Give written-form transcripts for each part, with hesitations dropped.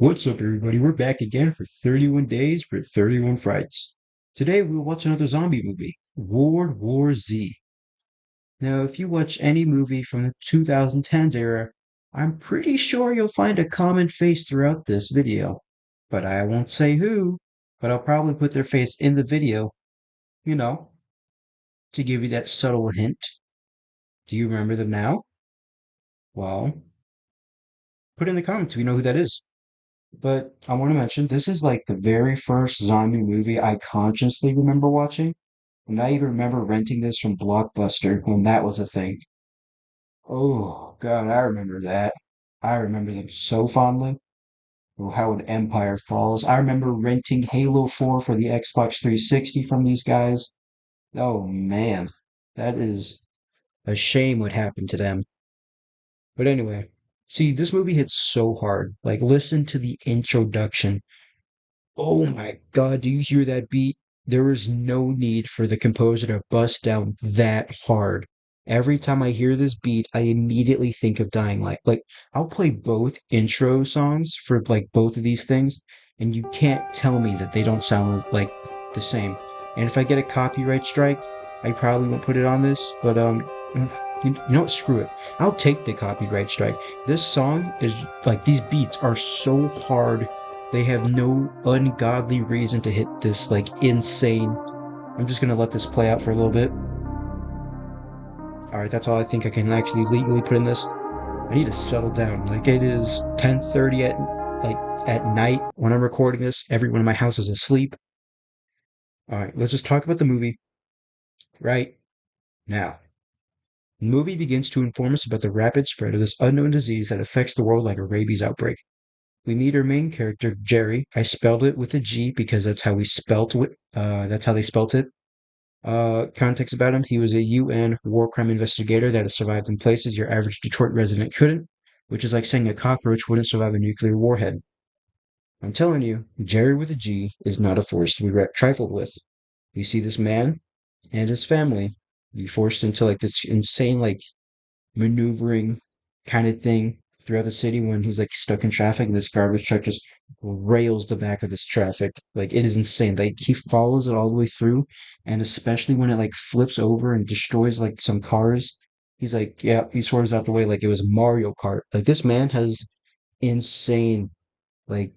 What's up, everybody? We're back again for 31 days for 31 frights. Today, we'll watch another zombie movie, World War Z. Now, if you watch any movie from the 2010s era, I'm pretty sure you'll find a common face throughout this video. But I won't say who, but I'll probably put their face in the video, you know, to give you that subtle hint. Do you remember them now? Well, put in the comments if you know who that is. But I want to mention this is like the very first zombie movie I consciously remember watching. And I even remember renting this from Blockbuster when that was a thing. Oh, God, I remember that. I remember them so fondly. Oh, how an empire falls. I remember renting Halo 4 for the Xbox 360 from these guys. Oh, man. That is a shame what happened to them. But anyway, see, this movie hits so hard. Like, listen to the introduction. Oh my God, do you hear that beat? There is no need for the composer to bust down that hard. Every time I hear this beat, I immediately think of Dying Light. Like, I'll play both intro songs for like both of these things, and you can't tell me that they don't sound like the same. And if I get a copyright strike, I probably won't put it on this, but you know what? Screw it. I'll take the copyright strike. This song is like these beats are so hard they have no ungodly reason to hit this like insane. I'm just gonna let this play out for a little bit. All right, that's all I think I can actually legally put in this. I need to settle down. Like it is 10:30 like at night when I'm recording this. Everyone in my house is asleep. All right, let's just talk about the movie right now. The movie begins to inform us about the rapid spread of this unknown disease that affects the world like a rabies outbreak. We meet our main character, Jerry. I spelled it with a G because that's how we spelt it. That's how they spelt it. Context about him: he was a UN war crime investigator that has survived in places your average Detroit resident couldn't, which is like saying a cockroach wouldn't survive a nuclear warhead. I'm telling you, Jerry with a G is not a force to be trifled with. You see this man and his family be forced into like this insane like maneuvering kind of thing throughout the city when he's like stuck in traffic and this garbage truck just rails the back of this traffic. Like it is insane. Like he follows it all the way through, and especially when it like flips over and destroys like some cars, he's like, yeah, he swerves out the way like it was Mario Kart. Like this man has insane like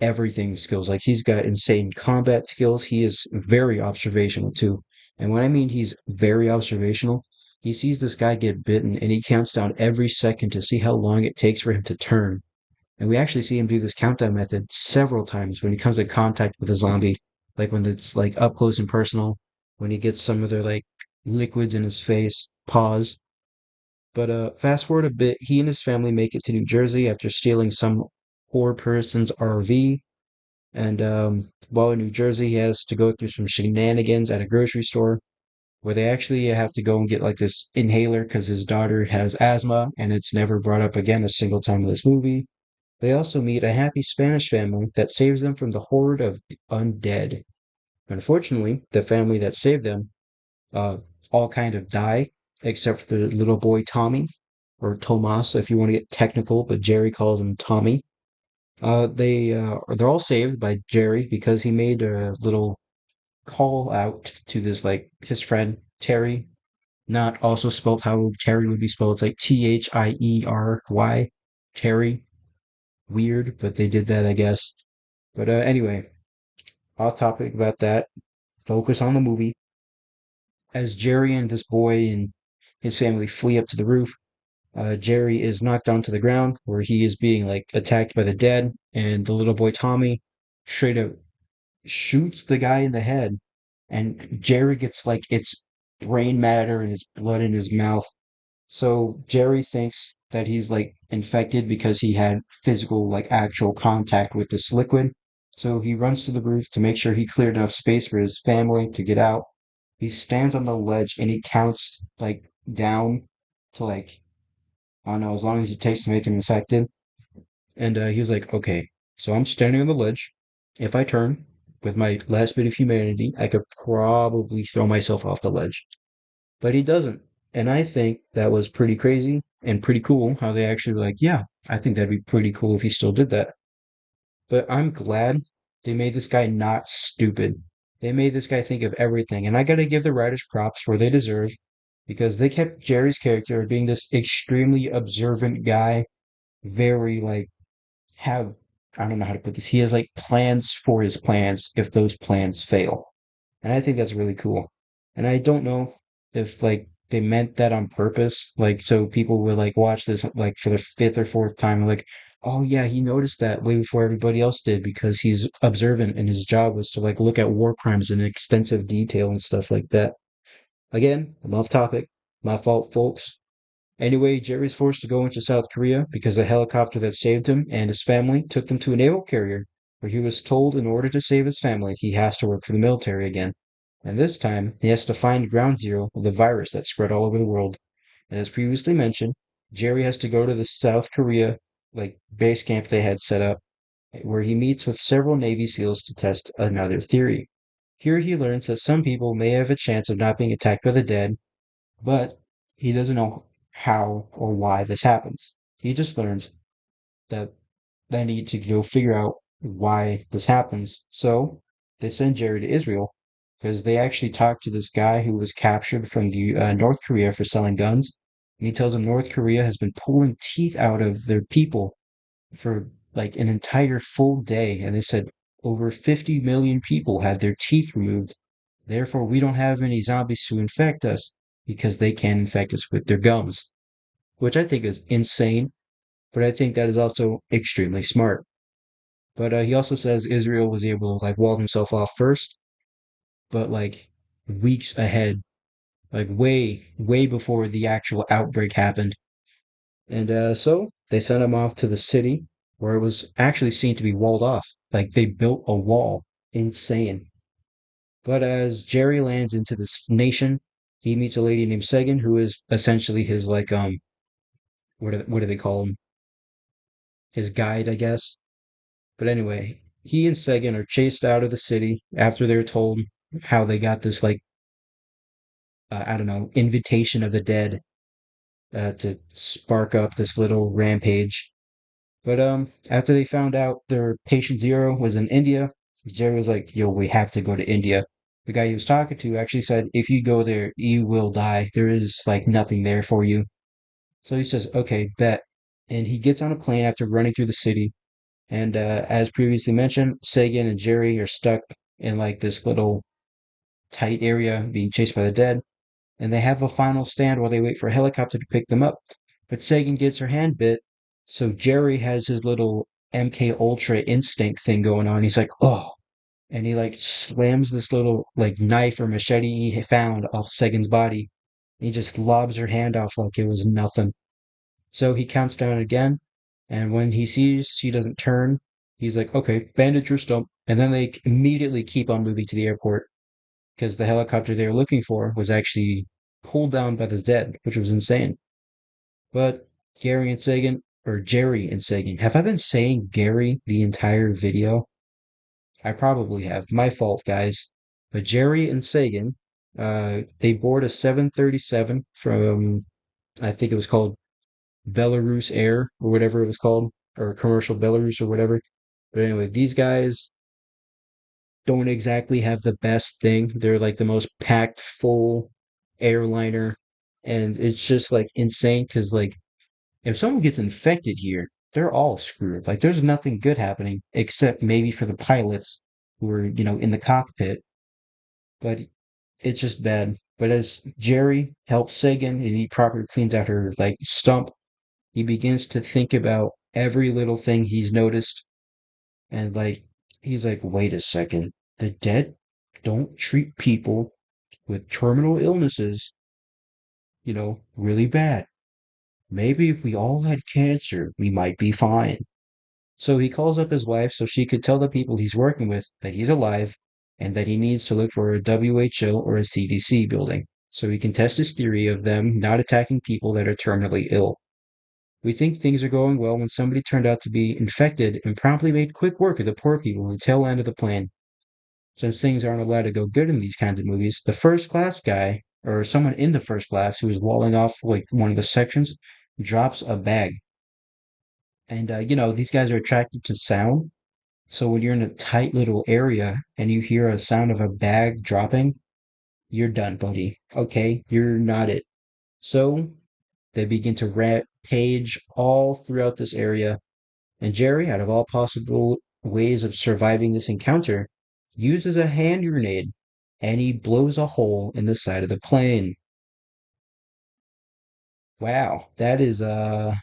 everything skills. Like he's got insane combat skills. He is very observational too. And when I mean he's very observational, he sees this guy get bitten and he counts down every second to see how long it takes for him to turn. And we actually see him do this countdown method several times when he comes in contact with a zombie, like when it's like up close and personal, when he gets some of their like liquids in his face, pause. But fast forward a bit, he and his family make it to New Jersey after stealing some poor person's RV, and while in New Jersey, he has to go through some shenanigans at a grocery store where they actually have to go and get like this inhaler because his daughter has asthma, and it's never brought up again a single time in this movie. They also meet a happy Spanish family that saves them from the horde of undead. Unfortunately, the family that saved them uh, all kind of die, except for the little boy Tommy, or Tomas if you want to get technical, but Jerry calls him Tommy. They're all saved by Jerry because he made a little call out to this like his friend Terry, not also spelled how Terry would be spelled. It's like Thiery, Terry. Weird, but they did that, I guess. But anyway, off topic about that. Focus on the movie. As Jerry and this boy and his family flee up to the roof, Jerry is knocked onto the ground where he is being like attacked by the dead, and the little boy Tommy straight up shoots the guy in the head, and Jerry gets like its brain matter and its blood in his mouth. So Jerry thinks that he's like infected because he had physical, like actual contact with this liquid. So he runs to the roof to make sure he cleared enough space for his family to get out. He stands on the ledge and he counts like down to like, I don't know, as long as it takes to make him infected. And he was like, okay, so I'm standing on the ledge. If I turn with my last bit of humanity, I could probably throw myself off the ledge. But he doesn't. And I think that was pretty crazy and pretty cool how they actually were like, yeah, I think that'd be pretty cool if he still did that. But I'm glad they made this guy not stupid. They made this guy think of everything. And I gotta give the writers props where they deserve because they kept Jerry's character being this extremely observant guy, very like have I don't know how to put this. He has like plans for his plans if those plans fail. And I think that's really cool. And I don't know if like they meant that on purpose, like so people would like watch this like for the fifth or fourth time, like, oh yeah, he noticed that way before everybody else did because he's observant and his job was to like look at war crimes in extensive detail and stuff like that. Again, I'm off topic. My fault, folks. Anyway, Jerry's forced to go into South Korea because the helicopter that saved him and his family took them to a naval carrier, where he was told in order to save his family, he has to work for the military again. And this time, he has to find ground zero of the virus that spread all over the world. And as previously mentioned, Jerry has to go to the South Korea like base camp they had set up, where he meets with several Navy SEALs to test another theory. Here he learns that some people may have a chance of not being attacked by the dead, but he doesn't know how or why this happens. He just learns that they need to go figure out why this happens. So they send Jerry to Israel because they actually talked to this guy who was captured from the North Korea for selling guns. And he tells them North Korea has been pulling teeth out of their people for like an entire full day. And they said over 50 million people had their teeth removed. Therefore, we don't have any zombies to infect us because they can infect us with their gums, which I think is insane, but I think that is also extremely smart. But he also says Israel was able to like wall himself off first, but like weeks ahead, like way before the actual outbreak happened. And so they sent him off to the city where it was actually seen to be walled off. Like they built a wall. Insane. But as Jerry lands into this nation, he meets a lady named Sagan, who is essentially his like what do they call him? His guide, I guess. But anyway, he and Sagan are chased out of the city after they're told how they got this like I don't know invitation of the dead to spark up this little rampage. But after they found out their patient zero was in India, Jerry was like, "Yo, we have to go to India." The guy he was talking to actually said, "If you go there, you will die. There is like nothing there for you." So he says, "Okay, bet." And he gets on a plane after running through the city. And as previously mentioned, Sagan and Jerry are stuck in like this little tight area being chased by the dead. And they have a final stand while they wait for a helicopter to pick them up. But Sagan gets her hand bit, so Jerry has his little MK Ultra instinct thing going on. He's like, oh, and he like slams this little like knife or machete he found off Sagan's body. He just lobs her hand off like it was nothing. So he counts down again, and when he sees she doesn't turn, he's like, okay, bandage your stump. And then they immediately keep on moving to the airport because the helicopter they were looking for was actually pulled down by the dead, which was insane. But Gary and Sagan, or Jerry and Sagan, have I been saying Gary the entire video? I probably have. My fault, guys. But Jerry and Sagan, they board a 737 from, I think it was called Belarus Air or whatever it was called, or Commercial Belarus or whatever. But anyway, these guys don't exactly have the best thing. They're like the most packed full airliner, and it's just like insane because like if someone gets infected here, they're all screwed. Like there's nothing good happening except maybe for the pilots who are, in the cockpit, but it's just bad. But as Jerry helps Sagan and he properly cleans out her like stump, he begins to think about every little thing he's noticed and like he's like, wait a second. The dead don't treat people with terminal illnesses, really bad. Maybe if we all had cancer, we might be fine. So he calls up his wife so she could tell the people he's working with that he's alive and that he needs to look for a WHO or a CDC building so he can test his theory of them not attacking people that are terminally ill. We think things are going well when somebody turned out to be infected and promptly made quick work of the poor people in the tail end of the plane. Since things aren't allowed to go good in these kinds of movies, the first class guy, or someone in the first class who is walling off like one of the sections, drops a bag. And, these guys are attracted to sound. So when you're in a tight little area and you hear a sound of a bag dropping, you're done, buddy. Okay, you're not it. So they begin to rampage all throughout this area, and Jerry, out of all possible ways of surviving this encounter, uses a hand grenade and he blows a hole in the side of the plane. Wow, that is a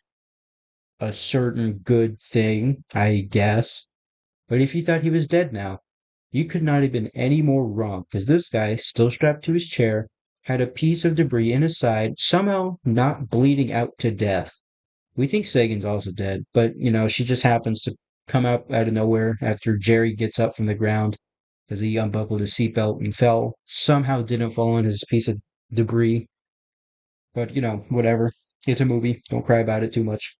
certain good thing, I guess. But if you thought he was dead now, you could not have been any more wrong, because this guy, still strapped to his chair, had a piece of debris in his side, somehow not bleeding out to death. We think Sagan's also dead, but she just happens to come out of nowhere after Jerry gets up from the ground as he unbuckled his seatbelt and fell. Somehow didn't fall on his piece of debris, but whatever. It's a movie. Don't cry about it too much.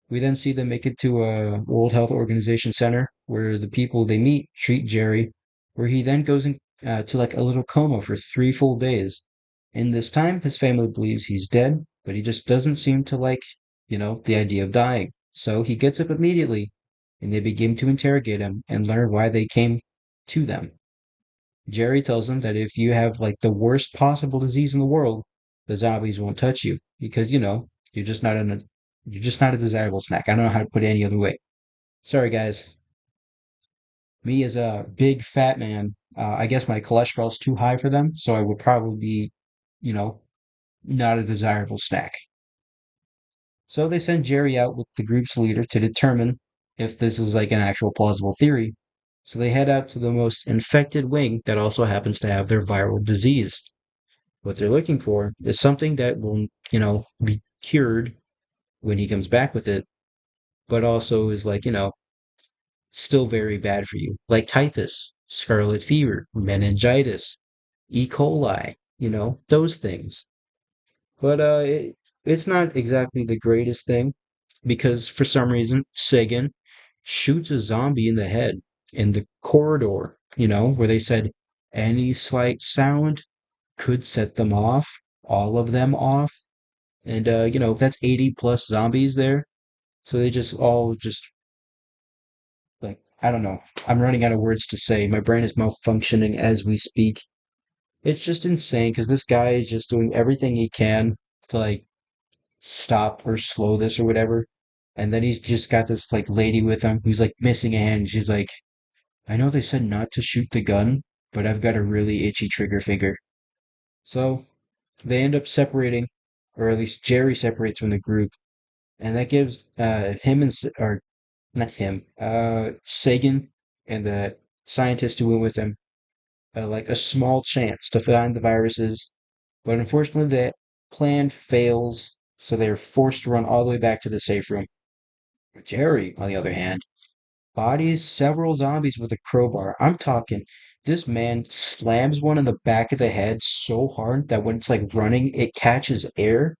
We then see them make it to a World Health Organization center where the people they meet treat Jerry, where he then goes to like a little coma for 3 full days. In this time, his family believes he's dead, but he just doesn't seem to like, the idea of dying. So he gets up immediately, and they begin to interrogate him and learn why they came to them. Jerry tells them that if you have like the worst possible disease in the world, the zombies won't touch you because you're just not in a you're just not a desirable snack. I don't know how to put it any other way. Sorry, guys. Me as a big fat man, I guess my cholesterol's too high for them, so I would probably be, you know, not a desirable snack. So they send Jerry out with the group's leader to determine if this is like an actual plausible theory. So they head out to the most infected wing that also happens to have their viral disease. What they're looking for is something that will, be cured when he comes back with it, but also is like, still very bad for you, like typhus, scarlet fever, meningitis, E. coli, those things. But it's not exactly the greatest thing because for some reason, Sagan shoots a zombie in the head in the corridor, where they said any slight sound could set them off, all of them off. And, that's 80 plus zombies there. So they just all just like, I don't know. I'm running out of words to say. My brain is malfunctioning as we speak. It's just insane because this guy is just doing everything he can to like stop or slow this or whatever. And then he's just got this like lady with him who's like missing a hand. She's like, I know they said not to shoot the gun, but I've got a really itchy trigger finger. So they end up separating, or at least Jerry separates from the group, and that gives him or not him, Sagan and the scientist who went with him, like a small chance to find the viruses. But unfortunately, that plan fails, so they're forced to run all the way back to the safe room. Jerry, on the other hand, bodies several zombies with a crowbar. I'm talking, this man slams one in the back of the head so hard that when it's like running, it catches air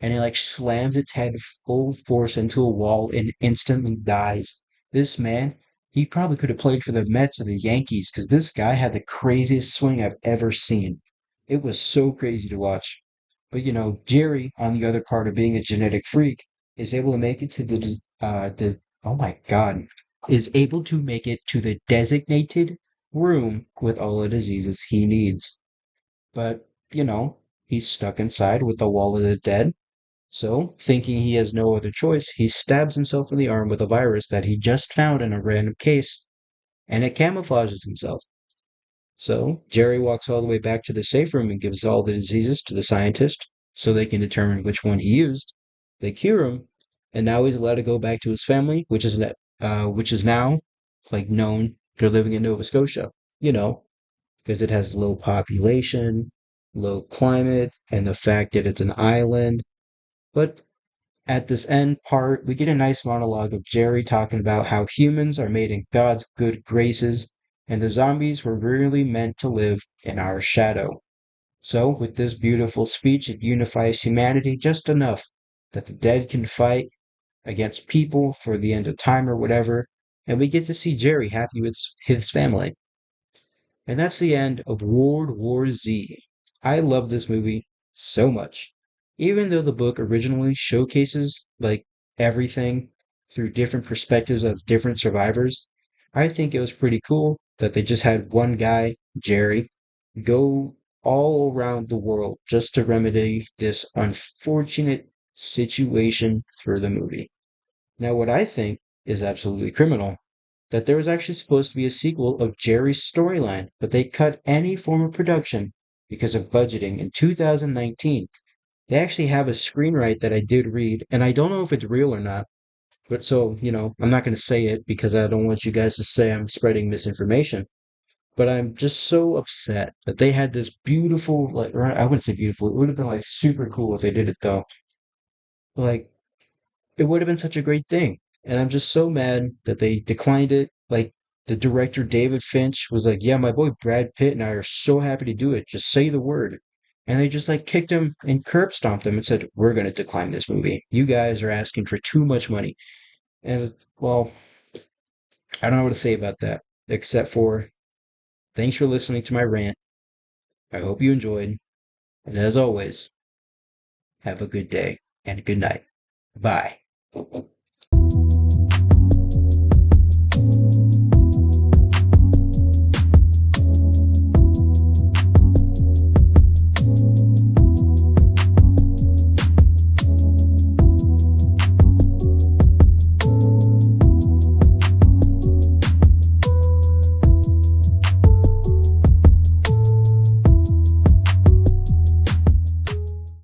and it like slams its head full force into a wall and instantly dies. This man, he probably could have played for the Mets or the Yankees because this guy had the craziest swing I've ever seen. It was so crazy to watch. But Jerry, on the other part of being a genetic freak, is able to make it to the oh my God, is able to make it to the designated room with all the diseases he needs. But, he's stuck inside with the wall of the dead, so, thinking he has no other choice, he stabs himself in the arm with a virus that he just found in a random case, and it camouflages himself. So, Jerry walks all the way back to the safe room and gives all the diseases to the scientist so they can determine which one he used. They cure him, and now he's allowed to go back to his family, which is now like known they're living in Nova Scotia. Because it has low population, low climate, and the fact that it's an island. But at this end part, we get a nice monologue of Jerry talking about how humans are made in God's good graces, and the zombies were really meant to live in our shadow. So, with this beautiful speech, it unifies humanity just enough that the dead can fight against people for the end of time or whatever, and we get to see Jerry happy with his family. And that's the end of World War Z. I love this movie so much. Even though the book originally showcases like everything through different perspectives of different survivors. I think it was pretty cool that they just had one guy, Jerry, go all around the world just to remedy this unfortunate situation for the movie. Now, what I think is absolutely criminal, that there was actually supposed to be a sequel of Jerry's storyline, but they cut any form of production because of budgeting in 2019. They actually have a screenwrite that I did read, and I don't know if it's real or not, but so, I'm not going to say it because I don't want you guys to say I'm spreading misinformation. But I'm just so upset that they had this beautiful, like, or I wouldn't say beautiful, it would have been like super cool if they did it though. Like, it would have been such a great thing. And I'm just so mad that they declined it. Like, the director, David Finch, was like, yeah, my boy Brad Pitt and I are so happy to do it. Just say the word. And they just like kicked him and curb stomped him and said, we're going to decline this movie. You guys are asking for too much money. And, well, I don't know what to say about that, except for thanks for listening to my rant. I hope you enjoyed. And as always, have a good day and good night. Bye.